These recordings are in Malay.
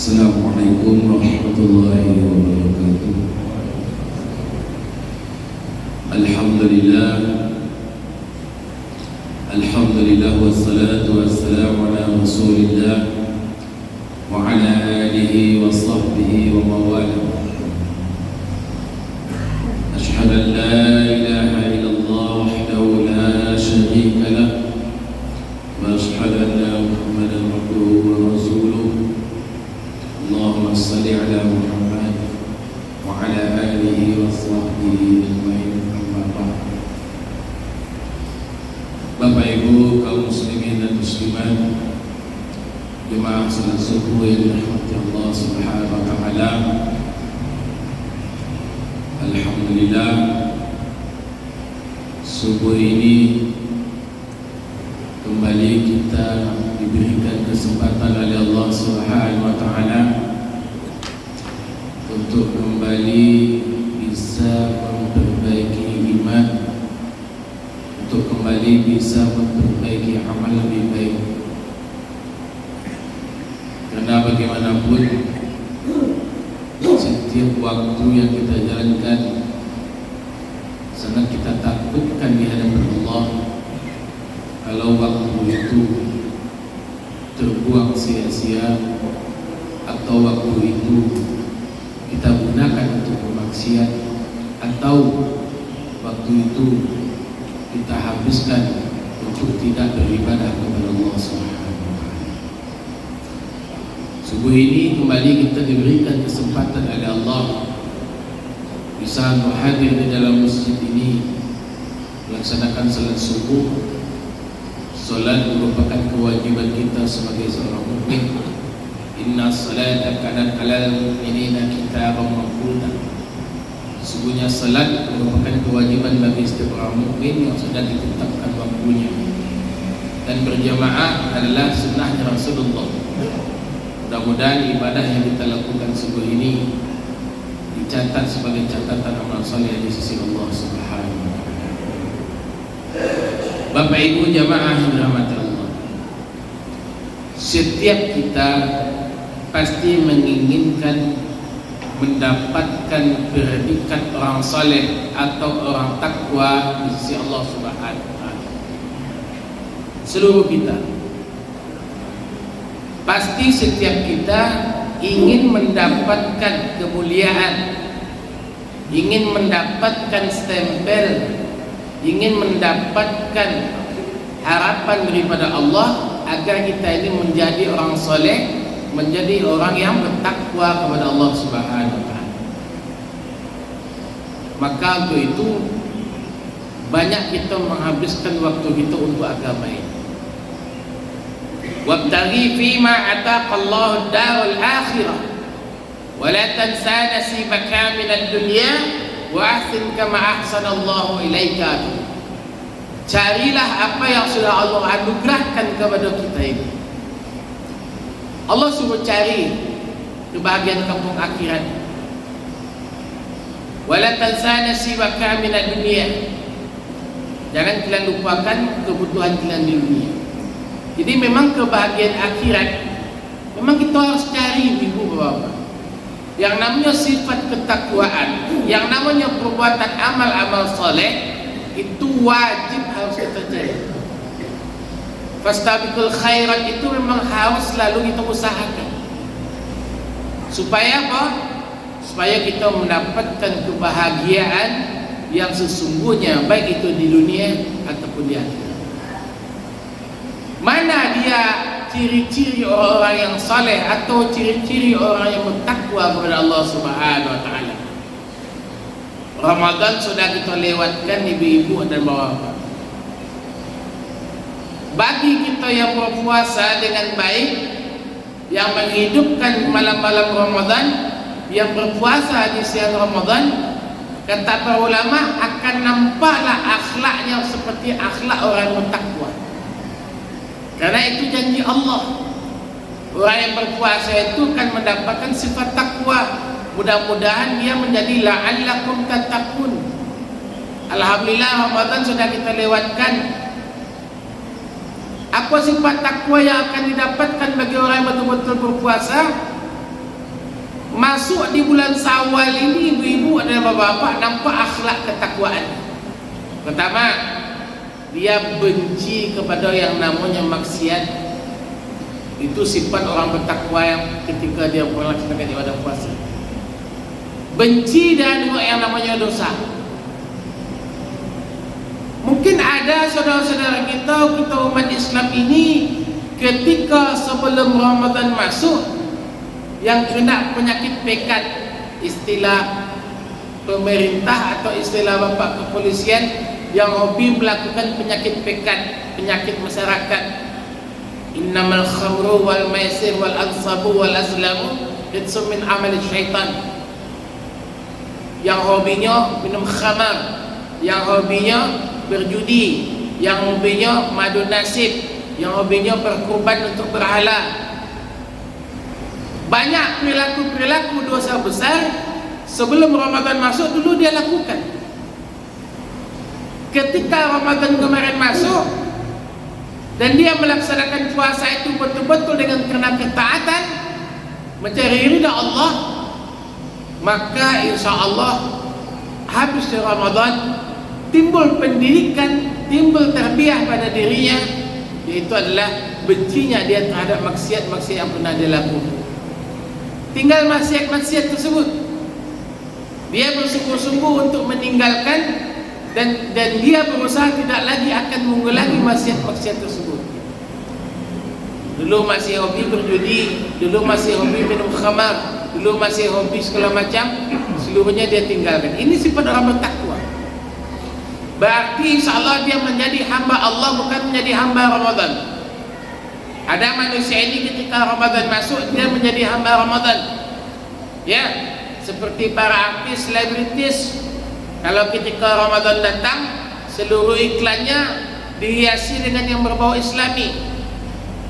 Assalamualaikum warahmatullahi wabarakatuh. Alhamdulillah, Alhamdulillah wassalatu wassalamu ala Rasulillah wa ala alihi wa sahbihi wa mawalah. Ashhadu an la ilaha illallah wahdahu la syarika lah wa ashhadu anna Muhammadan abduhu wa rasuluh. Allahumma salli ala Muhammad wa ala alihi wa sahbihi ajma'in. Amma ba'd. Bapak Ibu kaum muslimin dan muslimat, jemaah salat subuh yang dirahmati Allah Subhanahu wa taala. Alhamdulillah, subuh ini kembali kita diberikan kesempatan oleh Allah Subhanahu wa taala untuk kembali bisa memperbaiki iman, untuk kembali bisa memperbaiki amal lebih baik. Karena bagaimanapun setiap waktu yang kita jalankan sangat kita takutkan di hadapan Allah kalau waktu itu terbuang sia-sia atau waktu itu kita gunakan untuk bermaksiat atau waktu itu kita habiskan untuk tidak beribadah kepada Allah Subhanahu wa taala. Subuh ini kembali kita diberikan kesempatan oleh Allah bisa hadir di dalam masjid ini melaksanakan salat subuh. Salat merupakan kewajiban kita sebagai seorang mukmin. Inna salata kanat 'alal mu'minina kitaban mawquta. Sesungguhnya salat merupakan kewajiban bagi setiap orang mukmin yang sudah ditetapkan waktunya. Dan berjamaah adalah sunnahnya Rasulullah. Mudah-mudahan ibadah yang kita lakukan subuh ini dicatat sebagai catatan amal saleh di sisi Allah Subhanahu wa taala. Bapak Ibu jamaah yang dirahmati Allah, setiap kita pasti menginginkan mendapatkan predikat orang saleh atau orang takwa di sisi Allah Subhanahu wa taala. Seluruh kita pasti setiap kita ingin mendapatkan kemuliaan, ingin mendapatkan stempel, ingin mendapatkan harapan daripada Allah agar kita ini menjadi orang soleh, menjadi orang yang bertakwa kepada Allah Subhanahu wa taala. Maka untuk itu banyak kita menghabiskan waktu kita untuk agama ini. Wabtaghi fima ataqallahu ad-darul akhirah wa la tansa nasibaka minad dunya wa ahsin kama ahsanallahu ilaika. Carilah apa yang sudah Allah anugerahkan kepada kita ini. Allah suruh cari kebahagiaan kampung akhirat. Wala tansa nasibaka minad dunya. Jangan kalian lupakan kebutuhan kalian di dunia. Jadi memang kebahagiaan akhirat memang kita harus cari, ibu bapak. Yang namanya sifat ketakwaan, yang namanya perbuatan amal-amal soleh, itu wajib harus kita cari. Fastabiqul khairat itu memang harus selalu kita usahakan. Supaya apa? Supaya kita mendapatkan kebahagiaan yang sesungguhnya, baik itu di dunia ataupun di akhirat. Mana dia ciri-ciri orang yang saleh atau ciri-ciri orang yang bertakwa kepada Allah Subhanahu wa taala? Ramadan sudah kita lewatkan, ibu-ibu dan bapak. Bagi kita yang berpuasa dengan baik, yang menghidupkan malam-malam Ramadan, yang berpuasa di siang Ramadan, kata para ulama akan nampaklah akhlaknya seperti akhlak orang yang bertakwa. Karena itu janji Allah. Orang yang berpuasa itu akan mendapatkan sifat takwa. Mudah-mudahan dia menjadi la'allakum tattaqun. Alhamdulillah Ramadan sudah kita lewatkan. Apa sifat takwa yang akan didapatkan bagi orang yang betul-betul berpuasa? masuk di bulan Syawal ini, ibu-ibu dan bapak-bapak nampak akhlak ketakwaan. Pertama, dia benci kepada yang namanya maksiat. Itu sifat orang bertakwa yang ketika dia melaksanakan ibadah puasa. Benci dan yang namanya dosa. Mungkin ada saudara-saudara kita umat Islam ini ketika sebelum Ramadan masuk yang kena penyakit pekat, istilah pemerintah atau istilah bapak kepolisian yang hobi melakukan penyakit pekat, penyakit masyarakat. Innamal khamru wal maisir wal ansabu wal azlamu ritsun min amal syaitan. Yang hobinya minum khamar, yang hobinya berjudi, yang hobinya madu nasib, yang hobinya berkorban untuk berhala. Banyak perilaku-perilaku dosa besar sebelum Ramadan masuk dulu dia lakukan. Ketika Ramadan kemarin masuk dan dia melaksanakan puasa itu betul-betul dengan kerana ketaatan, mencari ridha Allah, maka insya Allah habis Ramadan timbul pendidikan, timbul tarbiyah pada dirinya, yaitu adalah bencinya dia terhadap maksiat-maksiat yang pernah dia lakukan. Tinggal maksiat-maksiat tersebut dia bersungguh-sungguh untuk meninggalkan, dan dia berusaha tidak lagi akan mengulangi maksiat-maksiat tersebut. Dulu masih hobi berjudi, dulu masih hobi minum khamar, dulu masih hobi segala macam, seluruhnya dia tinggalkan. Ini sifat orang bertakwa. Berarti insyaAllah dia menjadi hamba Allah, bukan menjadi hamba Ramadan. Ada manusia ini ketika Ramadan masuk dia menjadi hamba Ramadan, ya, seperti para artis, selebritis. Kalau ketika Ramadan datang, seluruh iklannya dihiasi dengan yang berbau Islami.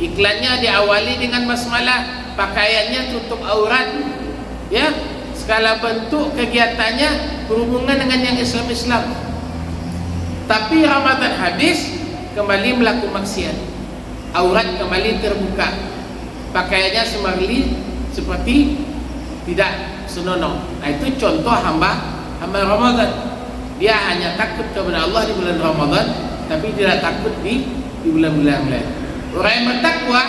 Iklannya diawali dengan basmalah, pakaiannya tutup aurat, ya, segala bentuk kegiatannya berhubungan dengan yang Islam-Islam. Tapi Ramadan habis, kembali melakukan maksiat, aurat kembali terbuka, pakaiannya seperti tidak senonoh. Nah, itu contoh hamba Ramadan. Dia hanya takut kepada Allah di bulan Ramadan, tapi tidak takut di bulan-bulan lain. Orang yang bertakwa,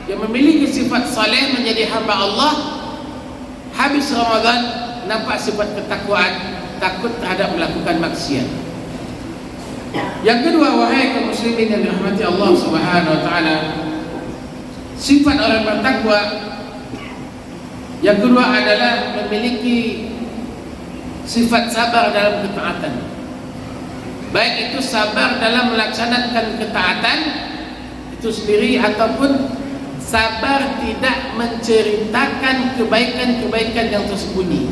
yang memiliki sifat saleh menjadi hamba Allah, habis Ramadan nampak sifat ketakwaan, takut terhadap melakukan maksiat. Yang kedua, wahai kaum muslimin yang dirahmati Allah Subhanahu wa taala, sifat orang bertakwa yang kedua adalah memiliki sifat sabar dalam ketaatan. Baik itu sabar dalam melaksanakan ketaatan itu sendiri, ataupun sabar tidak menceritakan kebaikan-kebaikan yang tersembunyi.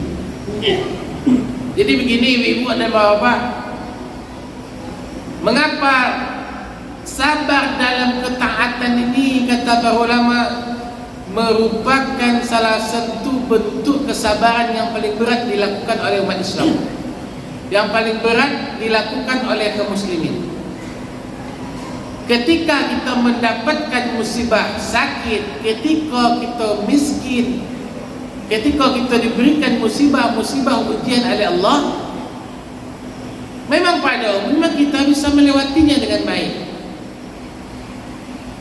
Jadi begini ibu-ibu dan bapak-bapak, mengapa sabar dalam ketaatan ini, kata para ulama, merupakan salah satu bentuk kesabaran yang paling berat dilakukan oleh umat Islam, yang paling berat dilakukan oleh kaum muslimin. Ketika kita mendapatkan musibah, sakit, ketika kita miskin, ketika kita diberikan musibah-musibah ujian oleh Allah, memang pada umumnya kita bisa melewatinya dengan baik.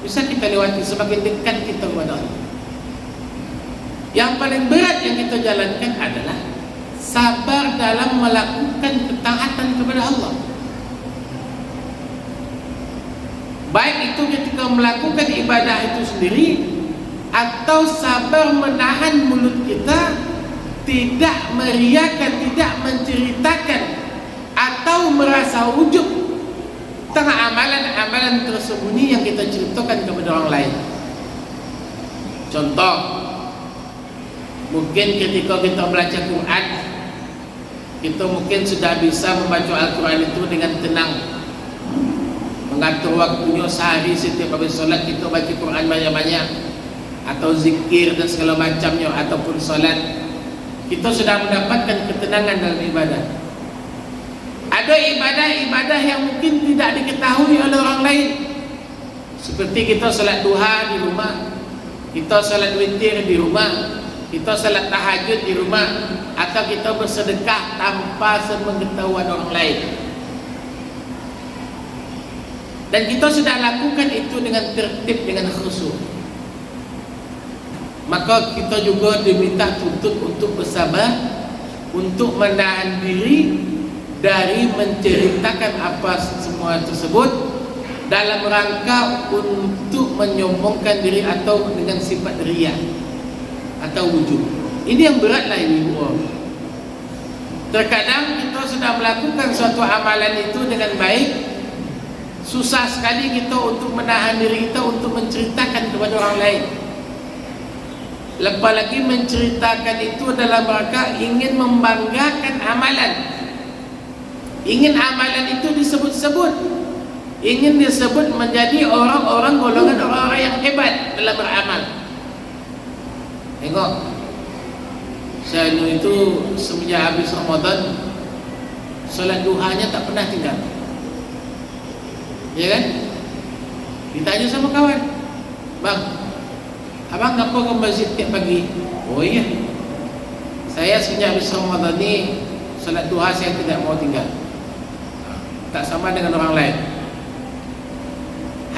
Bisa kita lewati semakin dekat kita kepada Allah. Yang paling berat yang kita jalankan adalah sabar dalam melakukan ketaatan kepada Allah. Baik itu ketika melakukan ibadah itu sendiri, atau sabar menahan mulut kita tidak meriakan, tidak menceritakan atau merasa ujub tentang amalan-amalan tersembunyi yang kita ceritakan kepada orang lain. Contoh, mungkin ketika kita belajar Quran, kita mungkin sudah bisa membaca Al-Quran itu dengan tenang, mengatur waktunya sehari setiap habis solat kita baca Quran banyak-banyak, atau zikir dan segala macamnya, ataupun solat, kita sudah mendapatkan ketenangan dalam ibadah. Ada ibadah-ibadah yang mungkin tidak diketahui oleh orang lain, seperti kita solat duha di rumah, kita solat witir di rumah, kita salat tahajud di rumah, atau kita bersedekah tanpa sepengetahuan orang lain. Dan kita sudah lakukan itu dengan tertib, dengan khusyuk. Maka kita juga diminta tuntut untuk bersabar, untuk menahan diri dari menceritakan apa semua tersebut dalam rangka untuk menyombongkan diri atau dengan sifat riya atau wujud. Ini yang beratlah ini. Terkadang kita sudah melakukan suatu amalan itu dengan baik, susah sekali kita untuk menahan diri kita untuk menceritakan kepada orang lain. Lepas lagi menceritakan itu dalam rangka ingin membanggakan amalan, ingin amalan itu disebut-sebut, ingin disebut menjadi orang-orang golongan orang-orang yang hebat dalam beramal. Tengok, saya itu semenjak habis Ramadan, solat duhanya tak pernah tinggal. Ya kan? Ditanya sama kawan, bang, abang ngapa ke masjid tiap pagi? Oh iya, saya semenjak habis Ramadan ni solat duha saya tidak mau tinggal. Tak sama dengan orang lain.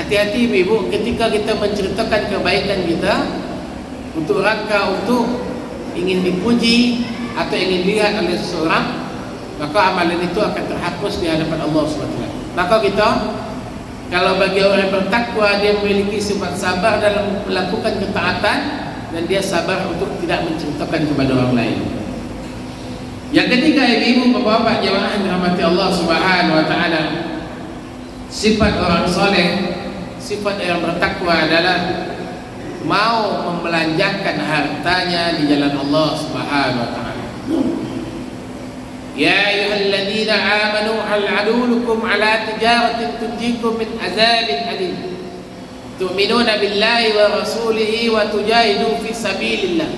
Hati-hati ibu, ketika kita menceritakan kebaikan kita untuk rangka untuk ingin dipuji atau ingin dilihat oleh seseorang, maka amalan itu akan terhapus di hadapan Allah SWT. Maka kita, kalau bagi orang yang bertakwa, dia memiliki sifat sabar dalam melakukan ketaatan, dan dia sabar untuk tidak menceritakan kepada orang lain. Yang ketiga, ibu-ibu, bapak-bapak jemaah yang dirahmati Allah Subhanahu wa taala, sifat orang soleh, sifat yang bertakwa adalah mau membelanjakan hartanya di jalan Allah Subhanahu wa taala. Ya ayyuhalladzina amanu hal adullukum ala tijaratin tunjikum min azabin alim tu'minuna billahi wa rasulihi wa tujahidu fi sabilillah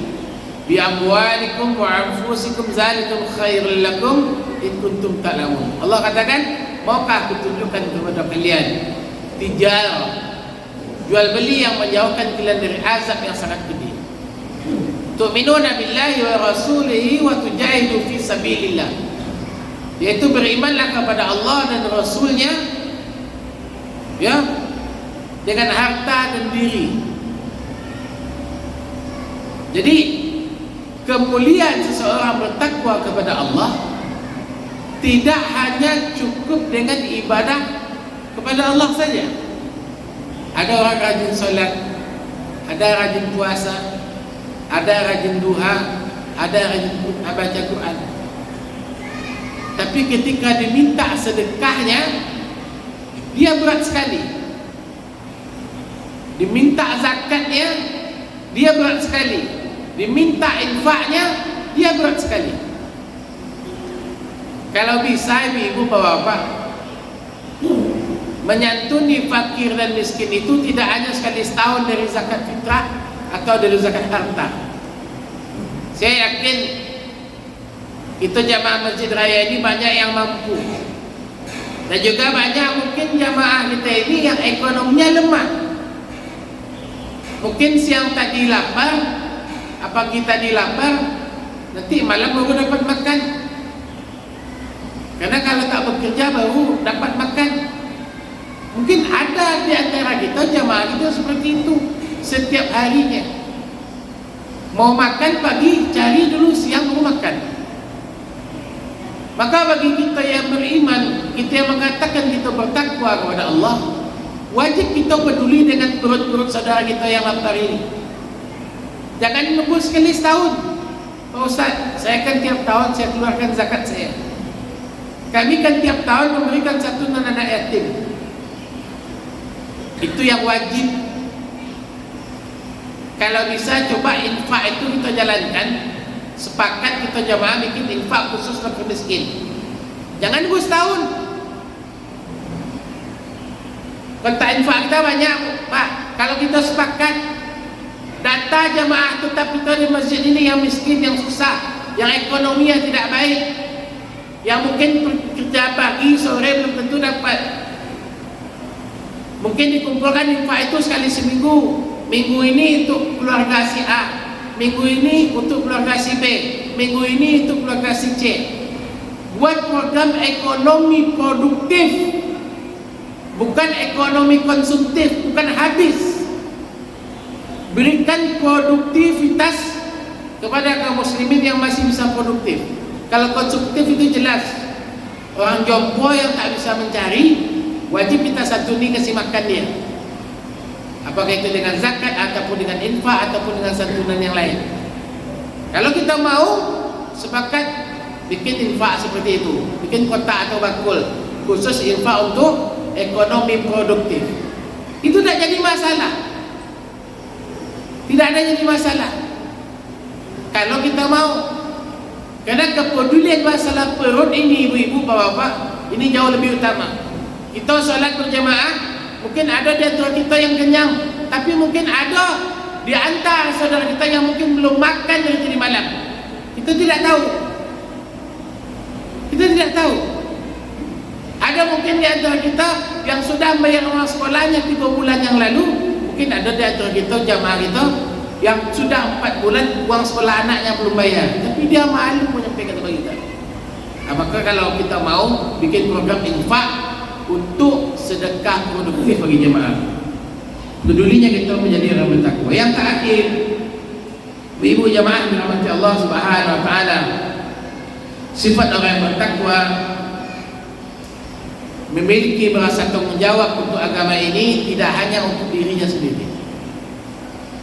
bi amwalikum wa anfusikum zalikum khairul lakum in kuntum ta'lamun. Allah katakan, maukah aku tunjukkan kepada kalian tijarah, jual beli yang menjauhkan kalian dari azab yang sangat pedih. Tu'minuna billahi wa rasulihi wa tujahidu fi sabilillah, yaitu berimanlah kepada Allah dan Rasulnya, ya, dengan harta dan diri. Jadi kemuliaan seseorang bertakwa kepada Allah tidak hanya cukup dengan ibadah kepada Allah saja. Ada orang rajin solat, ada rajin puasa, ada rajin duha, ada rajin baca Quran. Tapi ketika diminta sedekahnya, dia berat sekali. Diminta zakatnya, dia berat sekali. Diminta infaknya, dia berat sekali. Kalau bisa ibu-ibu, bapak-bapak, menyantuni fakir dan miskin itu tidak hanya sekali setahun dari zakat fitrah atau dari zakat harta. Saya yakin itu jamaah Masjid Raya ini banyak yang mampu, dan juga banyak mungkin jamaah kita ini yang ekonominya lemah. Mungkin siang tadi lapar, apa kita dilapar, nanti malam baru dapat makan. Karena kalau tak bekerja baru dapat makan. Mungkin ada di antara kita jamaah kita seperti itu setiap harinya. Mau makan pagi, cari dulu siang baru makan. Maka bagi kita yang beriman, kita yang mengatakan kita bertakwa kepada Allah, wajib kita peduli dengan perut-perut saudara kita yang lapar ini. Jangan menunggu sekali setahun. Pak Ustaz, saya kan tiap tahun saya keluarkan zakat saya. Kami kan tiap tahun memberikan santunan anak yatim. Itu yang wajib. Kalau bisa coba infak itu kita jalankan. Sepakat kita jamaah bikin infak khusus untuk miskin. Jangan nunggu setahun. Kontak infak kita banyak, Pak. Kalau kita sepakat, data jamaah tetap kita di masjid ini yang miskin, yang susah, yang ekonominya tidak baik, yang mungkin kerja pagi, sore belum tentu dapat. Mungkin dikumpulkan infak itu sekali seminggu. Minggu ini untuk keluarga si A, minggu ini untuk keluarga si B, minggu ini untuk keluarga si C. Buat program ekonomi produktif, bukan ekonomi konsumtif, bukan habis. Berikan produktivitas kepada kaum muslimin yang masih bisa produktif. Kalau konsumtif itu jelas, orang jompo yang tak bisa mencari, wajib kita santuni kasih makan dia. Apakah itu dengan zakat, ataupun dengan infak, ataupun dengan santunan yang lain. Kalau kita mau sepakat bikin infak seperti itu, bikin kotak atau bakul khusus infak untuk ekonomi produktif, itu tak jadi masalah. Tidak ada jadi masalah kalau kita mau. Karena kepedulian masalah perut ini, ibu-ibu, bapak-bapak, ini jauh lebih utama. Kita sholat berjamaah, mungkin ada di antara kita yang kenyang, tapi mungkin ada di antara saudara kita yang mungkin belum makan dari tadi malam. Kita tidak tahu. Kita tidak tahu. Ada mungkin di antara kita yang sudah bayar uang sekolahnya 3 bulan yang lalu. Mungkin ada di antara kita, jamaah kita, yang sudah 4 bulan uang sekolah anaknya belum bayar, tapi dia malu menyampaikan kepada kita. Apakah kalau kita mau bikin program infak untuk sedekah produktif bagi jemaah, pedulinya kita menjadi orang bertakwa. Yang terakhir, ibu jemaah dirahmati Allah Subhanahu wa taala, sifat orang yang bertakwa memiliki rasa tanggung jawab untuk agama ini, tidak hanya untuk dirinya sendiri.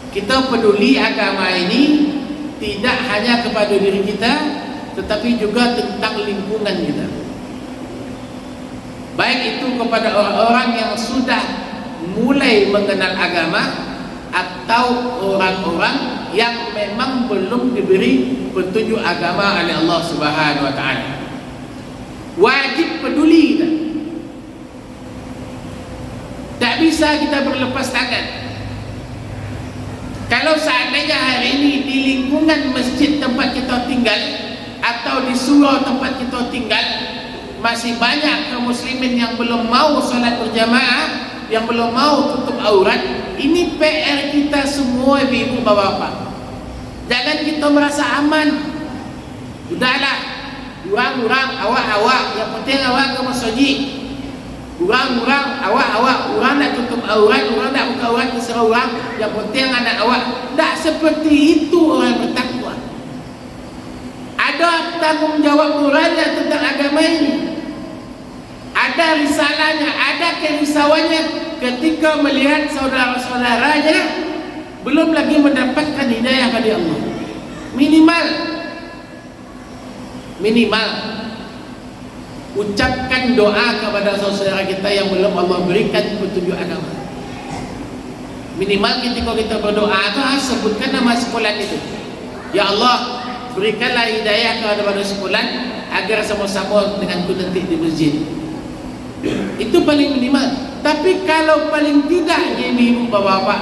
Kita peduli agama ini tidak hanya kepada diri kita, tetapi juga tentang lingkungan kita. Baik itu kepada orang-orang yang sudah mulai mengenal agama, atau orang-orang yang memang belum diberi petunjuk agama oleh Allah Subhanahu wa taala. Wajib peduli kita. Tak bisa kita berlepas tangan. Kalau seandainya hari ini di lingkungan masjid tempat kita tinggal, atau di surau tempat kita tinggal, masih banyak kaum muslimin yang belum mau salat berjamaah, yang belum mau tutup aurat, ini PR kita semua, ibu, bapak-bapak. Jangan kita merasa aman. Sudahlah, kurang-kurang awak-awak, yang penting awak ke masjid. Kurang-kurang awak-awak, orang nak tutup aurat, orang nak buka aurat, terserah orang, yang penting anak awak. Tak seperti itu orang bertakwa. Ada tanggungjawab moralnya tentang agama ini, ada risalahnya, ada kerisauannya ketika melihat saudara-saudaranya belum lagi mendapatkan hidayah dari Allah. Minimal ucapkan doa kepada saudara kita yang belum Allah berikan petunjuk agama. Minimal ketika kita berdoa itu sebutkan nama sekolah itu. Ya Allah, berikanlah hidayah kepada sekolah agar sama-sama denganku nanti di masjid. Itu paling minimal. Tapi kalau paling tidak, ibu, bapak-bapak,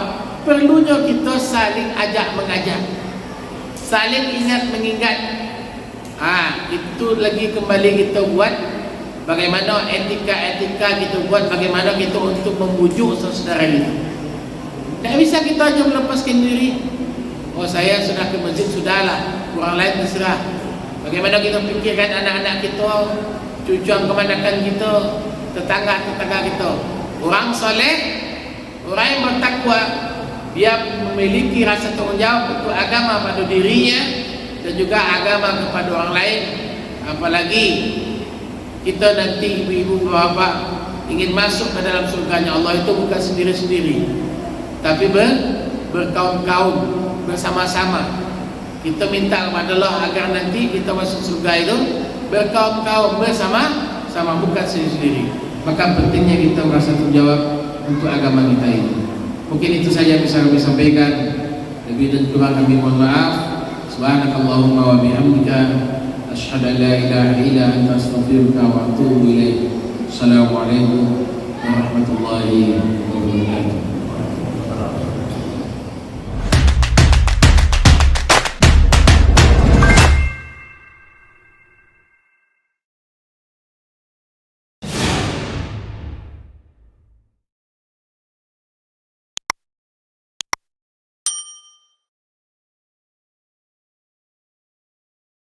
perlunya kita saling ajak mengajak, saling ingat mengingat. Itu lagi kembali kita buat bagaimana etika-etika kita buat, bagaimana kita untuk membujuk saudara kita. Tak bisa kita hanya melepaskan diri. Oh, saya sudah ke masjid, sudahlah, orang lain terserah. Bagaimana kita fikirkan anak-anak kita, cucuan kemandakan kita, tetangga-tetangga kita. Orang soleh, orang yang bertakwa, dia memiliki rasa tanggung jawab untuk agama pada dirinya dan juga agama kepada orang lain. Apalagi kita nanti, ibu-ibu, bapak, ingin masuk ke dalam surganya Allah itu bukan sendiri-sendiri, tapi berkaum-kaum, bersama-sama. Kita minta kepada Allah agar nanti kita masuk surga itu berkaum-kaum, bersama-sama, bukan sendiri-sendiri. Maka pentingnya kita merasa terjawab untuk agama kita ini. Mungkin itu saja bisa kami sampaikan. Lebih dan kurang kami mohon maaf. Subhanakallahumma wa bihamdika, asyhadu an la ilaha illa anta, astaghfiruka wa atubu ilaik. Assalamualaikum warahmatullahi wabarakatuh.